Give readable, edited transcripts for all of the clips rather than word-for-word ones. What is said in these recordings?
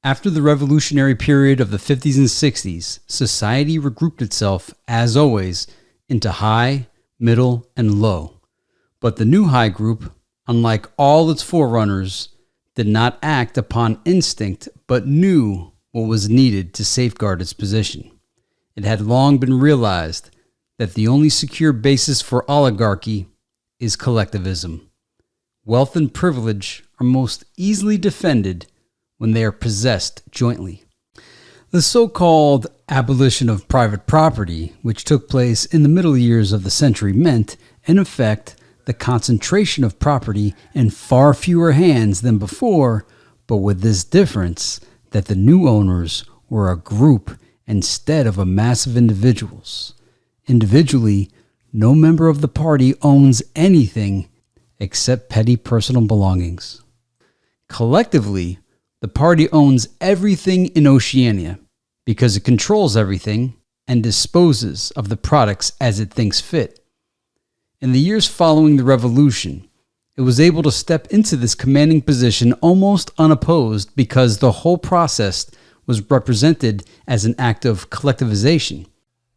After the revolutionary period of the 50s and 60s, society regrouped itself, as always, into high, middle, and low. But the new high group, unlike all its forerunners, did not act upon instinct, but knew what was needed to safeguard its position. It had long been realized that the only secure basis for oligarchy is collectivism. Wealth and privilege are most easily defended when they are possessed jointly. The so-called abolition of private property, which took place in the middle years of the century, meant, in effect, the concentration of property in far fewer hands than before, but with this difference that the new owners were a group instead of a mass of individuals. Individually, no member of the party owns anything except petty personal belongings. Collectively, the party owns everything in Oceania because it controls everything and disposes of the products as it thinks fit. In the years following the revolution, it was able to step into this commanding position almost unopposed because the whole process was represented as an act of collectivization.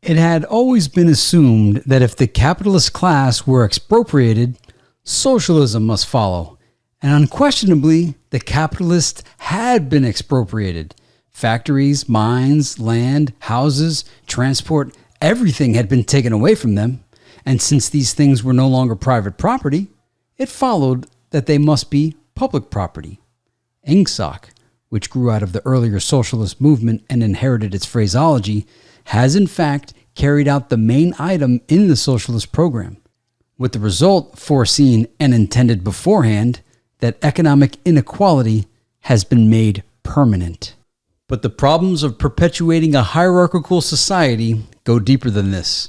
It had always been assumed that if the capitalist class were expropriated, socialism must follow. And unquestionably, the capitalists had been expropriated. Factories, mines, land, houses, transport, everything had been taken away from them. And since these things were no longer private property, it followed that they must be public property. Ingsoc, which grew out of the earlier socialist movement and inherited its phraseology, has in fact carried out the main item in the socialist program, with the result foreseen and intended beforehand that economic inequality has been made permanent. But the problems of perpetuating a hierarchical society go deeper than this.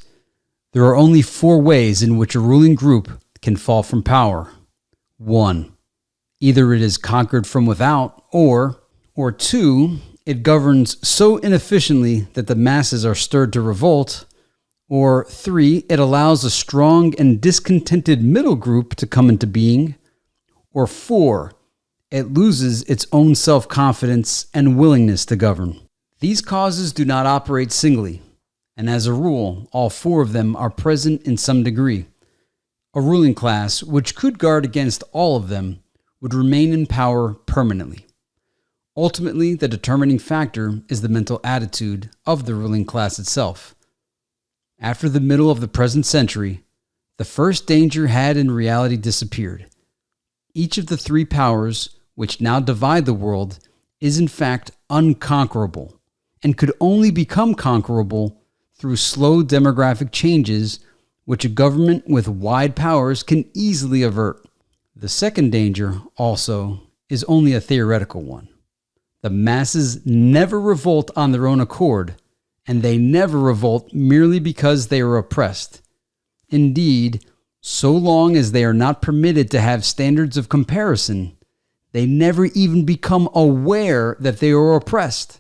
There are only 4 ways in which a ruling group can fall from power. 1. Either it is conquered from without, or 2, it governs so inefficiently that the masses are stirred to revolt, or 3, it allows a strong and discontented middle group to come into being, or 4, it loses its own self-confidence and willingness to govern. These causes do not operate singly, and as a rule, all 4 of them are present in some degree. A ruling class, which could guard against all of them, would remain in power permanently. Ultimately, the determining factor is the mental attitude of the ruling class itself. After the middle of the present century, the first danger had in reality disappeared. Each of the 3 powers which now divide the world is in fact unconquerable and could only become conquerable through slow demographic changes which a government with wide powers can easily avert. The second danger, also, is only a theoretical one. The masses never revolt on their own accord, and they never revolt merely because they are oppressed. Indeed, so long as they are not permitted to have standards of comparison, they never even become aware that they are oppressed.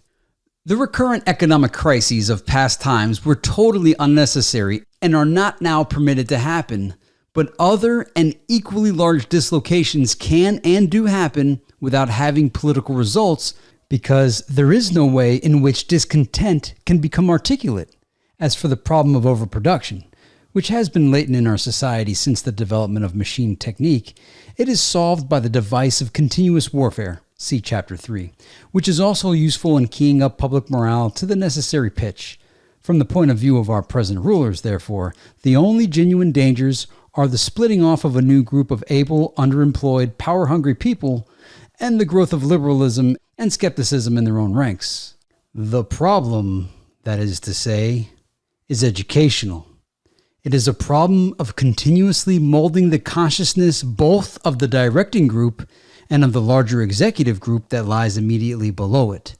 The recurrent economic crises of past times were totally unnecessary and are not now permitted to happen, but other and equally large dislocations can and do happen without having political results because there is no way in which discontent can become articulate. As for the problem of overproduction, which has been latent in our society since the development of machine technique, it is solved by the device of continuous warfare, see Chapter 3, which is also useful in keying up public morale to the necessary pitch. From the point of view of our present rulers, therefore, the only genuine dangers are the splitting off of a new group of able, underemployed, power-hungry people and the growth of liberalism and skepticism in their own ranks. The problem, that is to say, is educational. It is a problem of continuously molding the consciousness both of the directing group and of the larger executive group that lies immediately below it.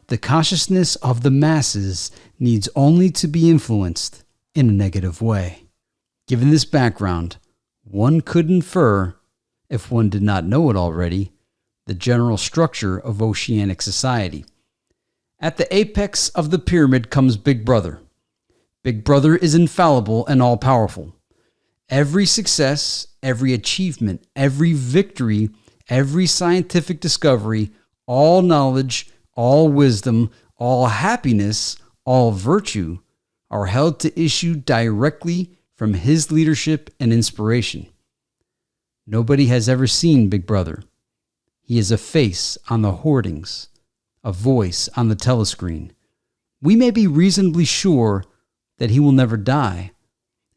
The consciousness of the masses needs only to be influenced in a negative way. Given this background, one could infer, if one did not know it already, the general structure of oceanic society. At the apex of the pyramid comes Big Brother. Big Brother is infallible and all-powerful. Every success, every achievement, every victory, every scientific discovery, all knowledge, all wisdom, all happiness, all virtue are held to issue directly from his leadership and inspiration. Nobody has ever seen Big Brother. He is a face on the hoardings, a voice on the telescreen. We may be reasonably sure that he will never die,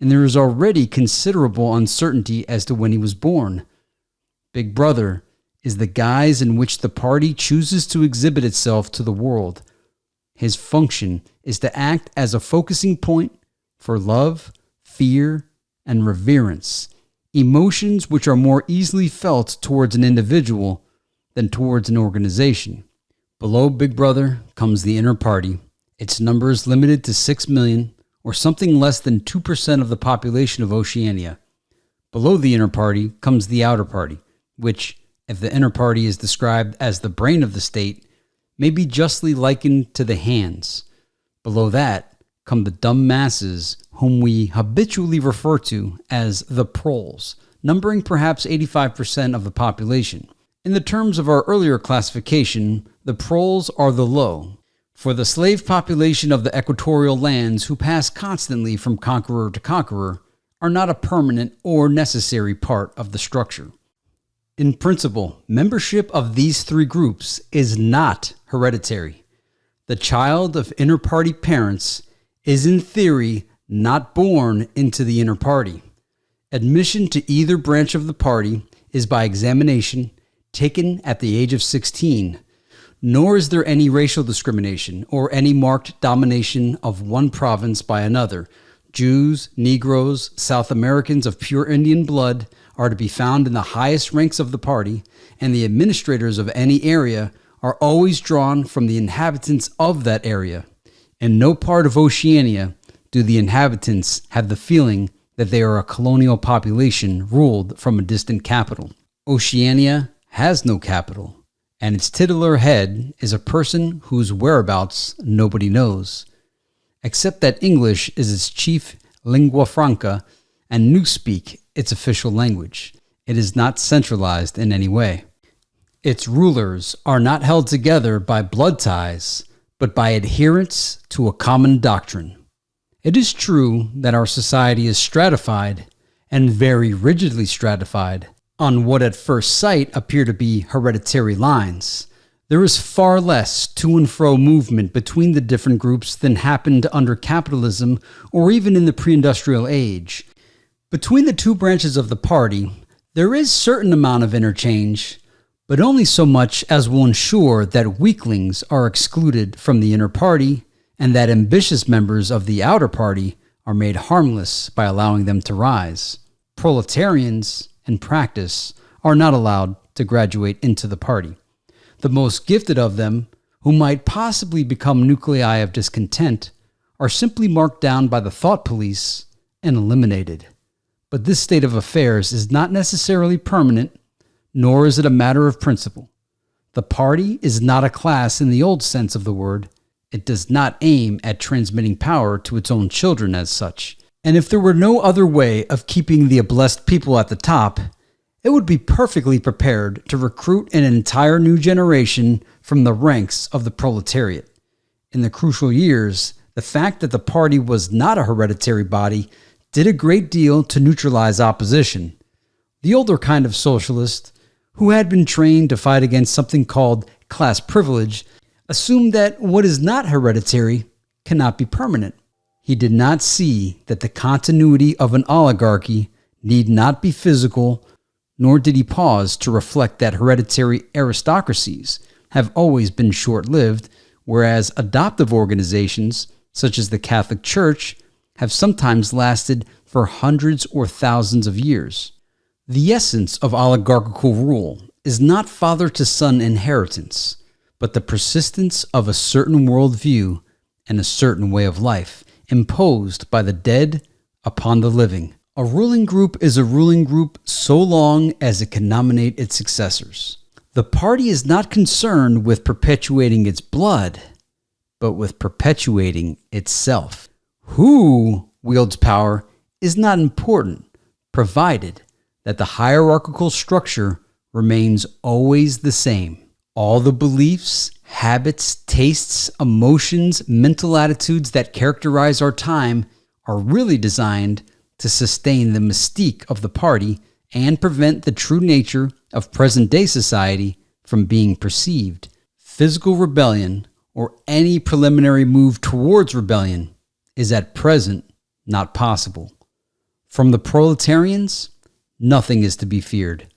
and there is already considerable uncertainty as to when he was born. Big Brother is the guise in which the party chooses to exhibit itself to the world. His function is to act as a focusing point for love, fear, and reverence, emotions which are more easily felt towards an individual than towards an organization. Below Big Brother comes the inner party, its numbers limited to 6 million, or something less than 2% of the population of Oceania. Below the inner party comes the outer party, which, if the inner party is described as the brain of the state, may be justly likened to the hands. Below that come the dumb masses, whom we habitually refer to as the proles, numbering perhaps 85% of the population. In the terms of our earlier classification, the proles are the low. For the slave population of the equatorial lands who pass constantly from conqueror to conqueror are not a permanent or necessary part of the structure. In principle, membership of these three groups is not hereditary. The child of inner party parents is in theory not born into the inner party. Admission to either branch of the party is by examination taken at the age of 16, nor is there any racial discrimination or any marked domination of one province by another. Jews, Negroes, South Americans of pure Indian blood are to be found in the highest ranks of the party, and the administrators of any area are always drawn from the inhabitants of that area. In no part of Oceania do the inhabitants have the feeling that they are a colonial population ruled from a distant capital. Oceania has no capital, and its titular head is a person whose whereabouts nobody knows, except that English is its chief lingua franca and Newspeak its official language. It is not centralized in any way. Its rulers are not held together by blood ties, but by adherence to a common doctrine. It is true that our society is stratified, and very rigidly stratified, on what at first sight appear to be hereditary lines. There is far less to and fro movement between the different groups than happened under capitalism or even in the pre-industrial age. Between the two branches of the party, there is certain amount of interchange, but only so much as will ensure that weaklings are excluded from the inner party and that ambitious members of the outer party are made harmless by allowing them to rise. Proletarians, in practice, are not allowed to graduate into the party. The most gifted of them, who might possibly become nuclei of discontent, are simply marked down by the thought police and eliminated. But this state of affairs is not necessarily permanent, nor is it a matter of principle. The party is not a class in the old sense of the word. It does not aim at transmitting power to its own children as such. And if there were no other way of keeping the blessed people at the top, it would be perfectly prepared to recruit an entire new generation from the ranks of the proletariat. In the crucial years, the fact that the party was not a hereditary body did a great deal to neutralize opposition. The older kind of socialist, who had been trained to fight against something called class privilege, assumed that what is not hereditary cannot be permanent. He did not see that the continuity of an oligarchy need not be physical, nor did he pause to reflect that hereditary aristocracies have always been short-lived, whereas adoptive organizations, such as the Catholic Church, have sometimes lasted for hundreds or thousands of years. The essence of oligarchical rule is not father-to-son inheritance, but the persistence of a certain worldview and a certain way of life imposed by the dead upon the living. A ruling group is a ruling group so long as it can nominate its successors. The party is not concerned with perpetuating its blood, but with perpetuating itself. Who wields power is not important, provided that the hierarchical structure remains always the same. All the beliefs, Habits, tastes, emotions, mental attitudes that characterize our time are really designed to sustain the mystique of the party and prevent the true nature of present-day society from being perceived. Physical rebellion, or any preliminary move towards rebellion, is at present not possible. From the proletarians, nothing is to be feared.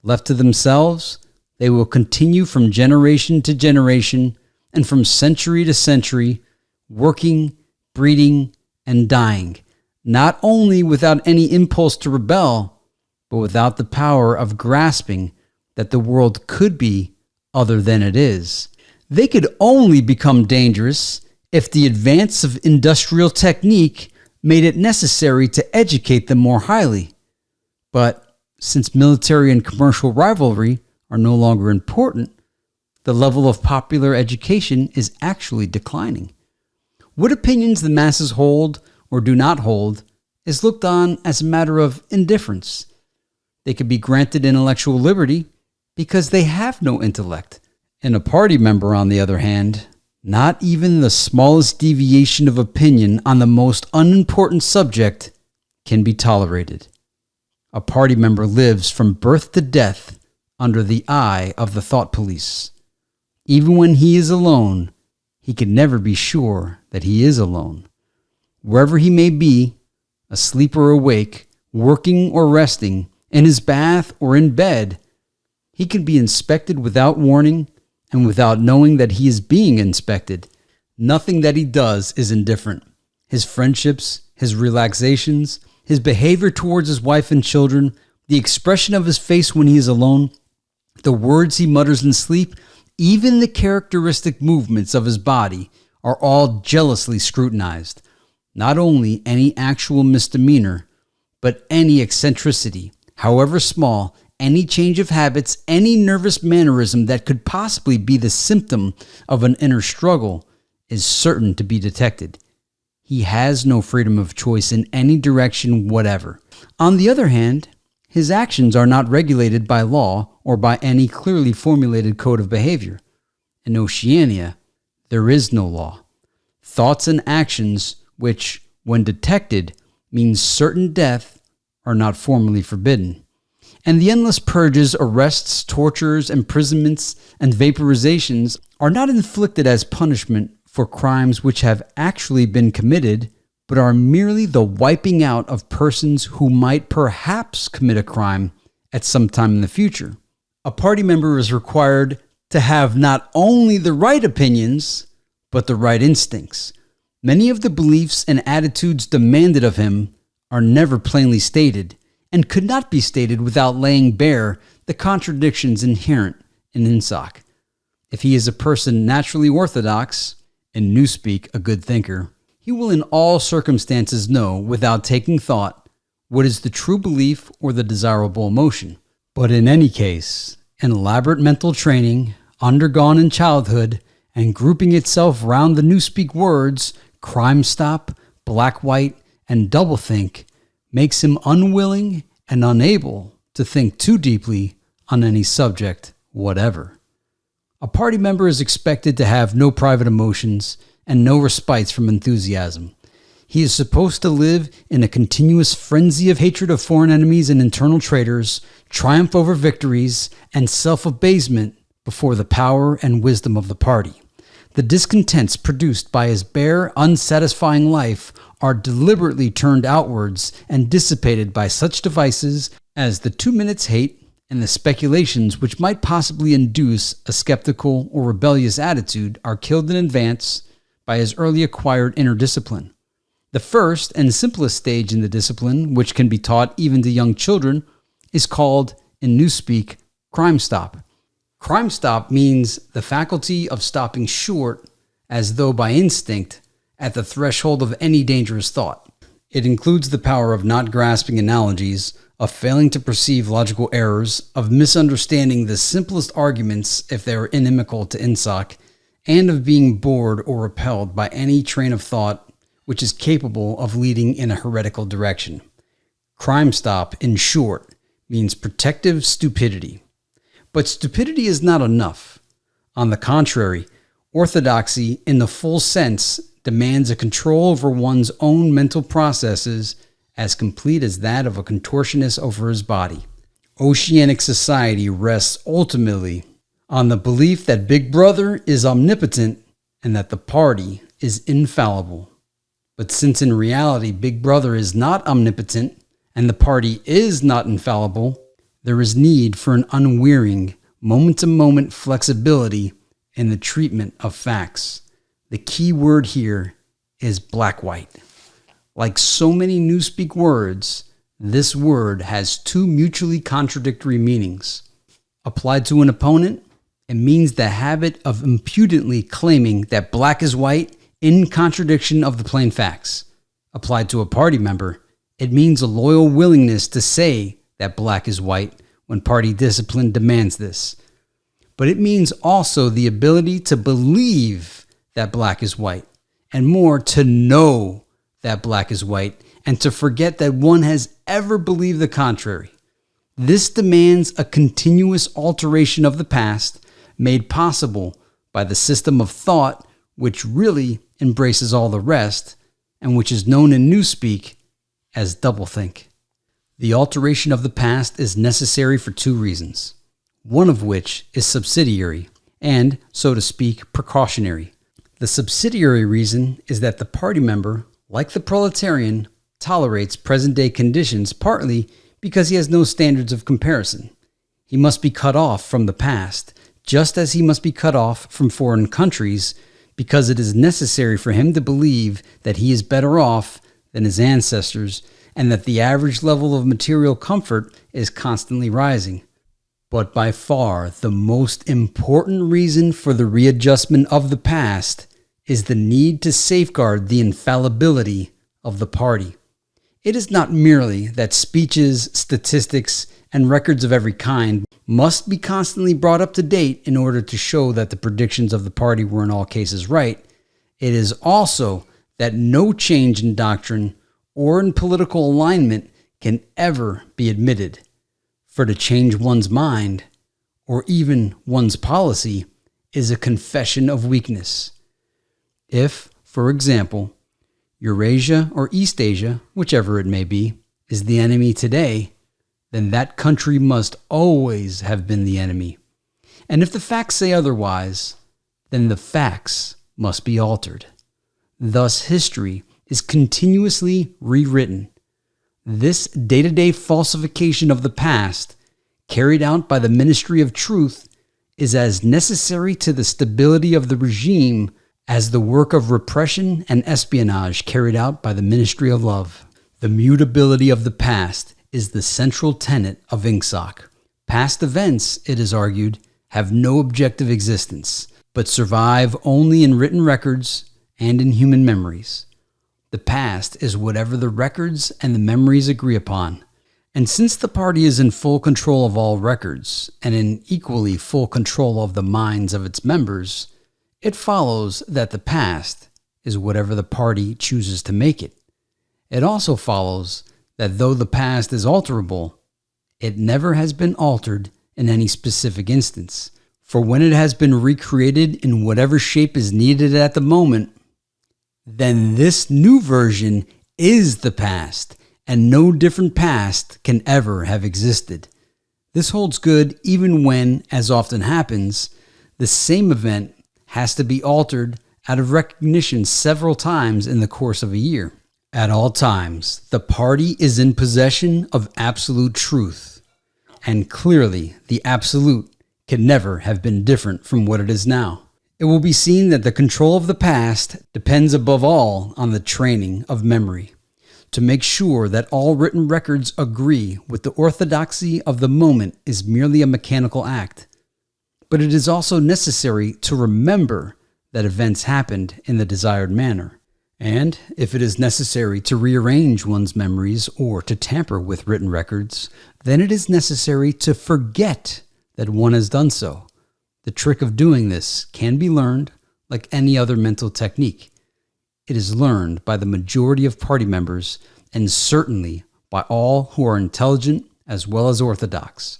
Left to themselves, they will continue from generation to generation and from century to century, working, breeding, and dying, not only without any impulse to rebel, but without the power of grasping that the world could be other than it is. They could only become dangerous if the advance of industrial technique made it necessary to educate them more highly. But since military and commercial rivalry are no longer important, the level of popular education is actually declining. What opinions the masses hold or do not hold is looked on as a matter of indifference. They could be granted intellectual liberty because they have no intellect. And a party member, on the other hand, not even the smallest deviation of opinion on the most unimportant subject can be tolerated. A party member lives from birth to death under the eye of the thought police. Even when he is alone, he can never be sure that he is alone. Wherever he may be, asleep or awake, working or resting, in his bath or in bed, he can be inspected without warning and without knowing that he is being inspected. Nothing that he does is indifferent. His friendships, his relaxations, his behavior towards his wife and children, the expression of his face when he is alone, the words he mutters in sleep, even the characteristic movements of his body are all jealously scrutinized. Not only any actual misdemeanor, but any eccentricity, however small, any change of habits, any nervous mannerism that could possibly be the symptom of an inner struggle is certain to be detected. He has no freedom of choice in any direction whatever. On the other hand, his actions are not regulated by law or by any clearly formulated code of behavior. In Oceania, there is no law. Thoughts and actions which, when detected, means certain death are not formally forbidden. And the endless purges, arrests, tortures, imprisonments, and vaporizations are not inflicted as punishment for crimes which have actually been committed, but are merely the wiping out of persons who might perhaps commit a crime at some time in the future. A party member is required to have not only the right opinions, but the right instincts. Many of the beliefs and attitudes demanded of him are never plainly stated, and could not be stated without laying bare the contradictions inherent in Ingsoc. If he is a person naturally orthodox, in Newspeak a good thinker, he will in all circumstances know, without taking thought, what is the true belief or the desirable emotion. But in any case, an elaborate mental training, undergone in childhood, and grouping itself round the Newspeak words, Crimestop, blackwhite, and Doublethink, makes him unwilling and unable to think too deeply on any subject whatever. A party member is expected to have no private emotions and no respites from enthusiasm. He is supposed to live in a continuous frenzy of hatred of foreign enemies and internal traitors, triumph over victories, and self-abasement before the power and wisdom of the party. The discontents produced by his bare, unsatisfying life are deliberately turned outwards and dissipated by such devices as the 2 minutes hate and the speculations which might possibly induce a skeptical or rebellious attitude are killed in advance by his early acquired inner discipline. The first and simplest stage in the discipline, which can be taught even to young children, is called, in Newspeak, Crimestop. Crimestop means the faculty of stopping short, as though by instinct, at the threshold of any dangerous thought. It includes the power of not grasping analogies, of failing to perceive logical errors, of misunderstanding the simplest arguments if they are inimical to Ingsoc, and of being bored or repelled by any train of thought which is capable of leading in a heretical direction. Crimestop, in short, means protective stupidity. But stupidity is not enough. On the contrary, Orthodoxy, in the full sense, demands a control over one's own mental processes as complete as that of a contortionist over his body. Oceanic society rests ultimately on the belief that Big Brother is omnipotent and that the party is infallible. But since in reality Big Brother is not omnipotent and the party is not infallible, there is need for an unwearying, moment-to-moment flexibility in the treatment of facts. The key word here is blackwhite. Like so many Newspeak words, this word has two mutually contradictory meanings. Applied to an opponent, it means the habit of impudently claiming that black is white in contradiction of the plain facts. Applied to a party member, it means a loyal willingness to say that black is white when party discipline demands this. But it means also the ability to believe that black is white, and more, to know that black is white, and to forget that one has ever believed the contrary. This demands a continuous alteration of the past made possible by the system of thought which really embraces all the rest, and which is known in Newspeak as doublethink. The alteration of the past is necessary for two reasons, one of which is subsidiary and, so to speak, precautionary. The subsidiary reason is that the party member, like the proletarian, tolerates present-day conditions partly because he has no standards of comparison. He must be cut off from the past, just as he must be cut off from foreign countries, because it is necessary for him to believe that he is better off than his ancestors and that the average level of material comfort is constantly rising. But by far the most important reason for the readjustment of the past is the need to safeguard the infallibility of the party. It is not merely that speeches, statistics, and records of every kind must be constantly brought up to date in order to show that the predictions of the party were in all cases right. It is also that no change in doctrine or in political alignment can ever be admitted. For to change one's mind, or even one's policy, is a confession of weakness. If, for example, Eurasia or East Asia, whichever it may be, is the enemy today, then that country must always have been the enemy. And if the facts say otherwise, then the facts must be altered. Thus, history is continuously rewritten. This day-to-day falsification of the past, carried out by the Ministry of Truth, is as necessary to the stability of the regime as the work of repression and espionage carried out by the Ministry of Love. The mutability of the past is the central tenet of Ingsoc. Past events, it is argued, have no objective existence, but survive only in written records and in human memories. The past is whatever the records and the memories agree upon. And since the party is in full control of all records and in equally full control of the minds of its members, it follows that the past is whatever the party chooses to make it. It also follows that though the past is alterable, it never has been altered in any specific instance. For when it has been recreated in whatever shape is needed at the moment, then this new version is the past, and no different past can ever have existed. This holds good even when, as often happens, the same event has to be altered out of recognition several times in the course of a year. At all times, the party is in possession of absolute truth, and clearly the absolute can never have been different from what it is now. It will be seen that the control of the past depends above all on the training of memory, to make sure that all written records agree with the orthodoxy of the moment is merely a mechanical act. But it is also necessary to remember that events happened in the desired manner. And if it is necessary to rearrange one's memories or to tamper with written records, then it is necessary to forget that one has done so. The trick of doing this can be learned like any other mental technique. It is learned by the majority of party members and certainly by all who are intelligent as well as orthodox.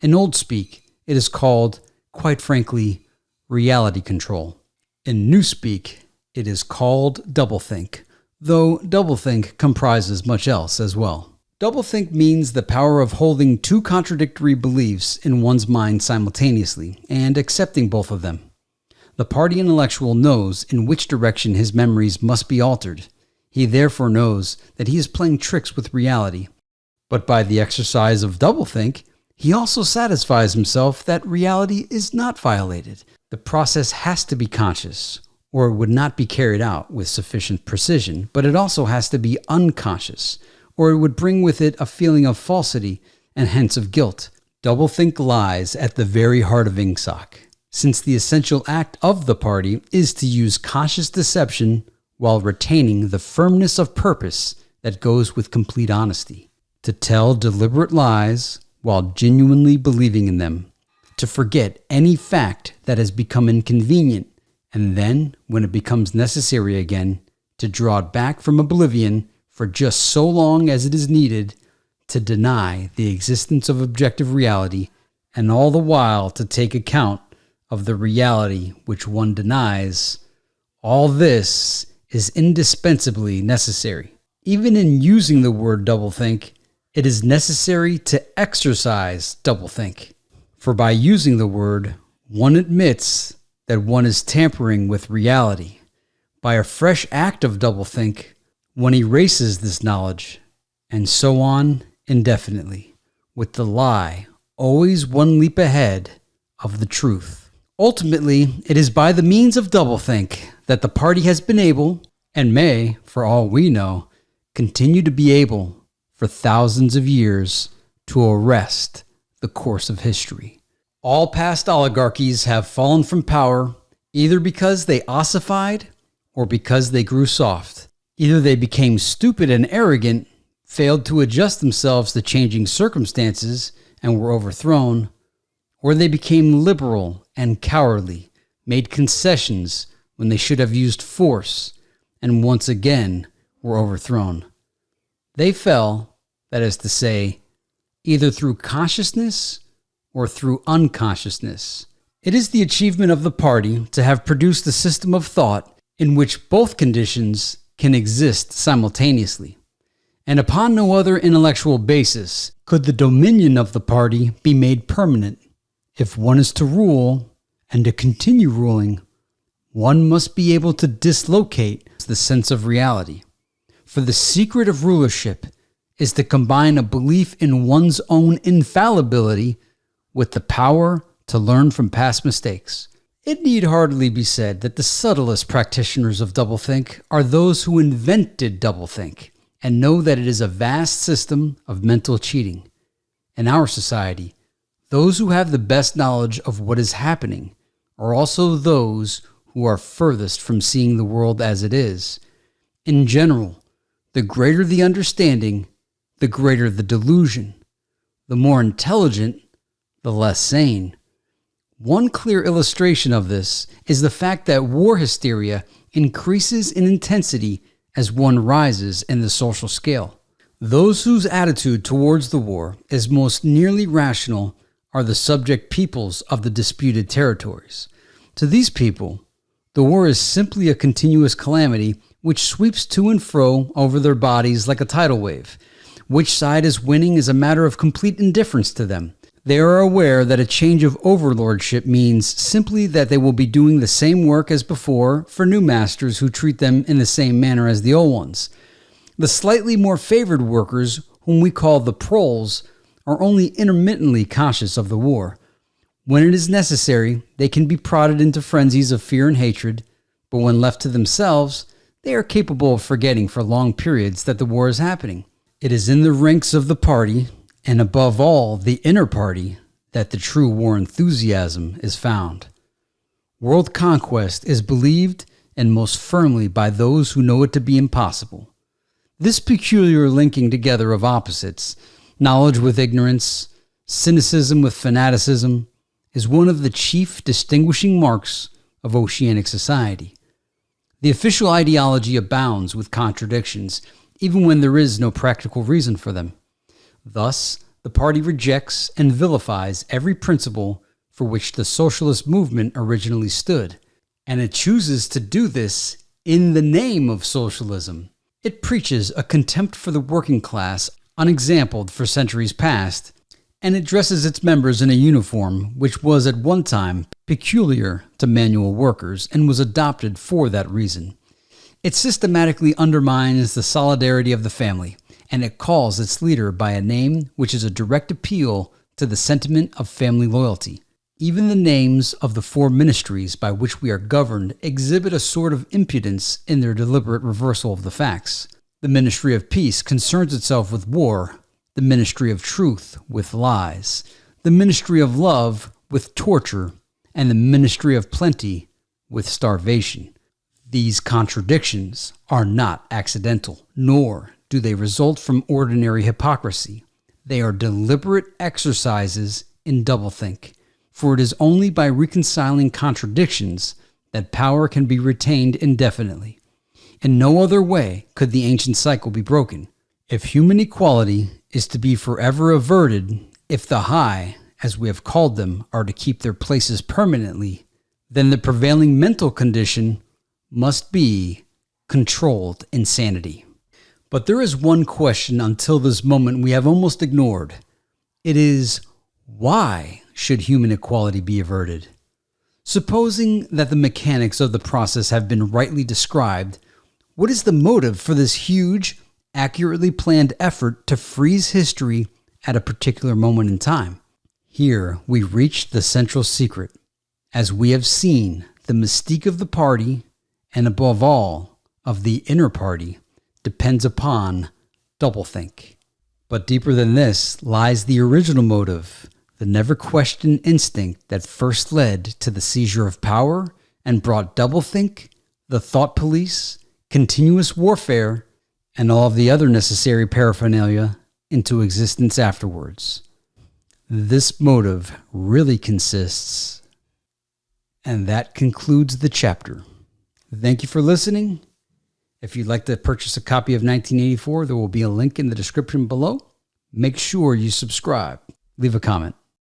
In old speak, it is called, quite frankly, reality control. In Newspeak, it is called Doublethink, though Doublethink comprises much else as well. Doublethink means the power of holding two contradictory beliefs in one's mind simultaneously and accepting both of them. The party intellectual knows in which direction his memories must be altered. He therefore knows that he is playing tricks with reality. But by the exercise of doublethink, he also satisfies himself that reality is not violated. The process has to be conscious, or it would not be carried out with sufficient precision, but it also has to be unconscious, or it would bring with it a feeling of falsity and hence of guilt. Doublethink lies at the very heart of Ingsoc, since the essential act of the party is to use conscious deception while retaining the firmness of purpose that goes with complete honesty, to tell deliberate lies while genuinely believing in them, to forget any fact that has become inconvenient, and then, when it becomes necessary again, to draw it back from oblivion for just so long as it is needed, to deny the existence of objective reality, and all the while to take account of the reality which one denies. All this is indispensably necessary. Even in using the word doublethink, it is necessary to exercise doublethink. For by using the word, one admits that one is tampering with reality. By a fresh act of doublethink, one erases this knowledge, and so on indefinitely, with the lie always one leap ahead of the truth. Ultimately, it is by the means of doublethink that the party has been able, and may, for all we know, continue to be able for thousands of years to arrest the course of history. All past oligarchies have fallen from power either because they ossified or because they grew soft. Either they became stupid and arrogant, failed to adjust themselves to changing circumstances, and were overthrown, or they became liberal and cowardly, made concessions when they should have used force, and once again were overthrown. They fell, that is to say, either through consciousness or through unconsciousness. It is the achievement of the party to have produced a system of thought in which both conditions can exist simultaneously. And upon no other intellectual basis could the dominion of the party be made permanent. If one is to rule and to continue ruling, one must be able to dislocate the sense of reality. For the secret of rulership is to combine a belief in one's own infallibility with the power to learn from past mistakes. It need hardly be said that the subtlest practitioners of doublethink are those who invented doublethink and know that it is a vast system of mental cheating. In our society, those who have the best knowledge of what is happening are also those who are furthest from seeing the world as it is. In general, the greater the understanding, the greater the delusion. The more intelligent, the less sane. One clear illustration of this is the fact that war hysteria increases in intensity as one rises in the social scale. Those whose attitude towards the war is most nearly rational are the subject peoples of the disputed territories. To these people, the war is simply a continuous calamity which sweeps to and fro over their bodies like a tidal wave. Which side is winning is a matter of complete indifference to them. They are aware that a change of overlordship means simply that they will be doing the same work as before for new masters who treat them in the same manner as the old ones. The slightly more favored workers, whom we call the proles, are only intermittently conscious of the war. When it is necessary, they can be prodded into frenzies of fear and hatred, but when left to themselves, they are capable of forgetting for long periods that the war is happening. It is in the ranks of the party, and above all the inner party, that the true war enthusiasm is found. World conquest is believed and most firmly by those who know it to be impossible. This peculiar linking together of opposites, knowledge with ignorance, cynicism with fanaticism, is one of the chief distinguishing marks of Oceanic society. The official ideology abounds with contradictions, even when there is no practical reason for them. Thus, the party rejects and vilifies every principle for which the socialist movement originally stood. And it chooses to do this in the name of socialism. It preaches a contempt for the working class unexampled for centuries past, and it dresses its members in a uniform which was at one time peculiar to manual workers and was adopted for that reason. It systematically undermines the solidarity of the family, and it calls its leader by a name which is a direct appeal to the sentiment of family loyalty. Even the names of the four ministries by which we are governed exhibit a sort of impudence in their deliberate reversal of the facts. The Ministry of Peace concerns itself with war, the Ministry of Truth with lies, the Ministry of Love with torture, and the Ministry of Plenty with starvation. These contradictions are not accidental, nor do they result from ordinary hypocrisy. They are deliberate exercises in doublethink. For it is only by reconciling contradictions that power can be retained indefinitely. In no other way could the ancient cycle be broken. If human equality is to be forever averted, if the high, as we have called them, are to keep their places permanently, then the prevailing mental condition must be controlled insanity. But there is one question until this moment we have almost ignored. It is, why should human equality be averted? Supposing that the mechanics of the process have been rightly described, what is the motive for this huge, accurately planned effort to freeze history at a particular moment in time? Here we reach the central secret. As we have seen, the mystique of the party, and above all, of the inner party, depends upon doublethink. But deeper than this lies the original motive, the never-questioned instinct that first led to the seizure of power and brought doublethink, the thought police, continuous warfare, and all of the other necessary paraphernalia into existence afterwards. This motive really consists, and that concludes the chapter. Thank you for listening. If you'd like to purchase a copy of 1984, there will be a link in the description below. Make sure you subscribe. Leave a comment.